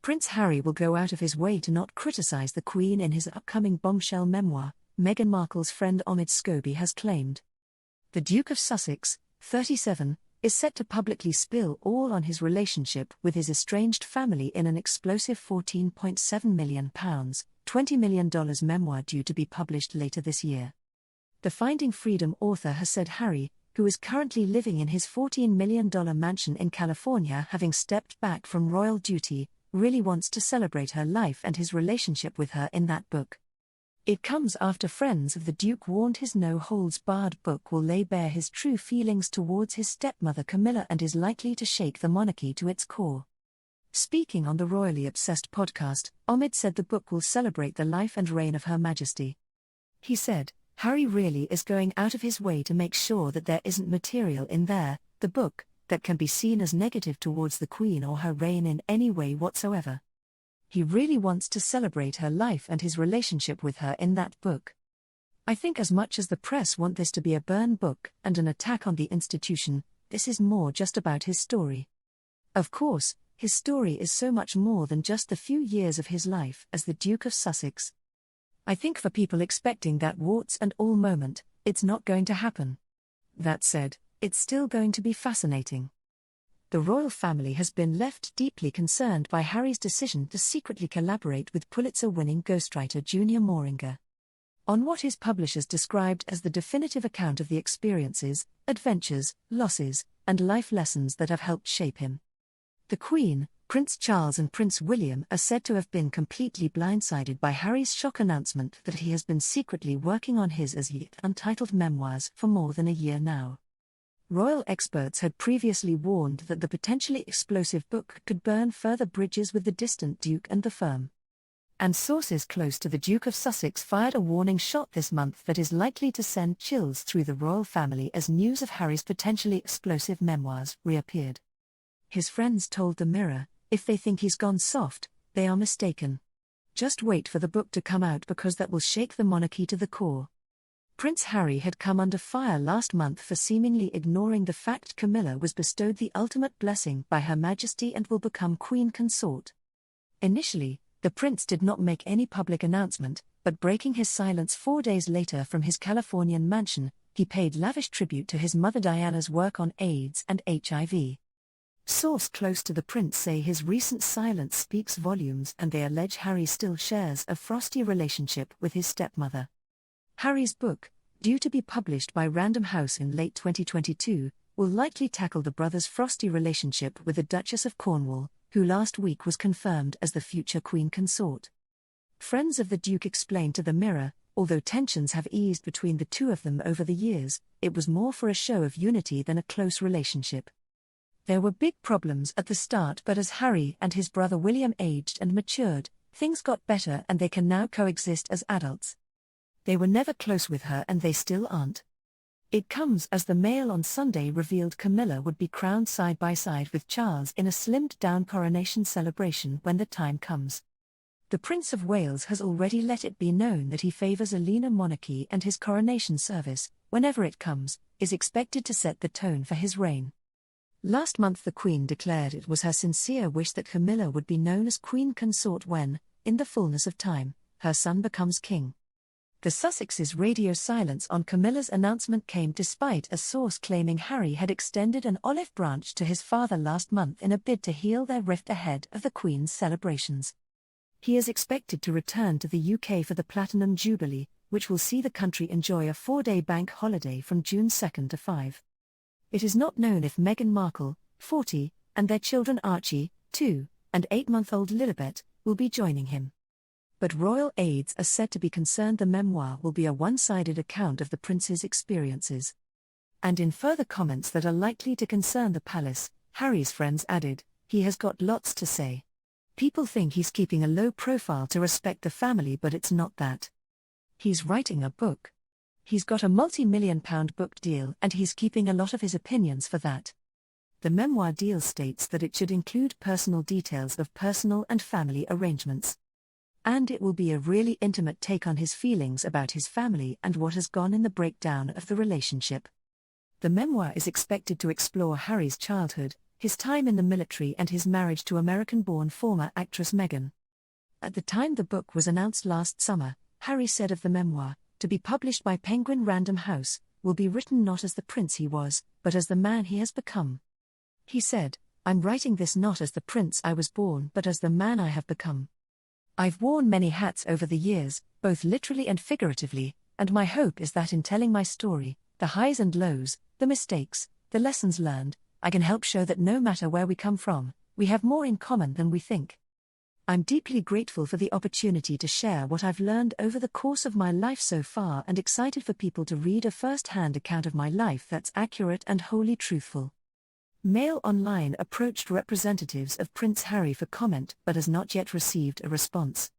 Prince Harry will go out of his way to not criticize the Queen in his upcoming bombshell memoir, Meghan Markle's friend Omid Scobie has claimed. The Duke of Sussex, 37, is set to publicly spill all on his relationship with his estranged family in an explosive £14.7 million, $20 million memoir due to be published later this year. The Finding Freedom author has said Harry, who is currently living in his $14 million mansion in California having stepped back from royal duty, really wants to celebrate her life and his relationship with her in that book. It comes after friends of the Duke warned his no-holds-barred book will lay bare his true feelings towards his stepmother Camilla and is likely to shake the monarchy to its core. Speaking on the Royally Obsessed podcast, Omid said the book will celebrate the life and reign of Her Majesty. He said, Harry really is going out of his way to make sure that there isn't material in there, the book, that can be seen as negative towards the Queen or her reign in any way whatsoever. He really wants to celebrate her life and his relationship with her in that book. I think as much as the press want this to be a burn book and an attack on the institution, this is more just about his story. Of course, his story is so much more than just the few years of his life as the Duke of Sussex. I think for people expecting that warts and all moment, it's not going to happen. That said, it's still going to be fascinating. The royal family has been left deeply concerned by Harry's decision to secretly collaborate with Pulitzer-winning ghostwriter Junior Mooringer on what his publishers described as the definitive account of the experiences, adventures, losses, and life lessons that have helped shape him. The Queen, Prince Charles and Prince William are said to have been completely blindsided by Harry's shock announcement that he has been secretly working on his as yet untitled memoirs for more than a year now. Royal experts had previously warned that the potentially explosive book could burn further bridges with the distant Duke and the firm. And sources close to the Duke of Sussex fired a warning shot this month that is likely to send chills through the royal family as news of Harry's potentially explosive memoirs reappeared. His friends told the Mirror, if they think he's gone soft, they are mistaken. Just wait for the book to come out because that will shake the monarchy to the core. Prince Harry had come under fire last month for seemingly ignoring the fact Camilla was bestowed the ultimate blessing by Her Majesty and will become Queen Consort. Initially, the prince did not make any public announcement, but breaking his silence 4 days later from his Californian mansion, he paid lavish tribute to his mother Diana's work on AIDS and HIV. Sources close to the prince say his recent silence speaks volumes and they allege Harry still shares a frosty relationship with his stepmother. Harry's book, due to be published by Random House in late 2022, will likely tackle the brothers' frosty relationship with the Duchess of Cornwall, who last week was confirmed as the future Queen Consort. Friends of the Duke explained to the Mirror, although tensions have eased between the two of them over the years, it was more for a show of unity than a close relationship. There were big problems at the start, but as Harry and his brother William aged and matured, things got better and they can now coexist as adults. They were never close with her and they still aren't. It comes as the Mail on Sunday revealed Camilla would be crowned side by side with Charles in a slimmed-down coronation celebration when the time comes. The Prince of Wales has already let it be known that he favours a leaner monarchy and his coronation service, whenever it comes, is expected to set the tone for his reign. Last month the Queen declared it was her sincere wish that Camilla would be known as Queen Consort when, in the fullness of time, her son becomes king. The Sussexes' radio silence on Camilla's announcement came despite a source claiming Harry had extended an olive branch to his father last month in a bid to heal their rift ahead of the Queen's celebrations. He is expected to return to the UK for the Platinum Jubilee, which will see the country enjoy a 4-day bank holiday from June 2 to 5. It is not known if Meghan Markle, 40, and their children Archie, 2, and 8-month-old LILIBET, will be joining him. But royal aides are said to be concerned the memoir will be a one-sided account of the prince's experiences. And in further comments that are likely to concern the palace, Harry's friends added, he has got lots to say. People think he's keeping a low profile to respect the family, but it's not that. He's writing a book. He's got a multi-million-pound book deal and he's keeping a lot of his opinions for that. The memoir deal states that it should include personal details of personal and family arrangements. And it will be a really intimate take on his feelings about his family and what has gone in the breakdown of the relationship. The memoir is expected to explore Harry's childhood, his time in the military and his marriage to American-born former actress Meghan. At the time the book was announced last summer, Harry said of the memoir, to be published by Penguin Random House, will be written not as the prince he was, but as the man he has become. He said, "I'm writing this not as the prince I was born but as the man I have become. I've worn many hats over the years, both literally and figuratively, and my hope is that in telling my story, the highs and lows, the mistakes, the lessons learned, I can help show that no matter where we come from, we have more in common than we think. I'm deeply grateful for the opportunity to share what I've learned over the course of my life so far and excited for people to read a first-hand account of my life that's accurate and wholly truthful." Mail Online approached representatives of Prince Harry for comment but has not yet received a response.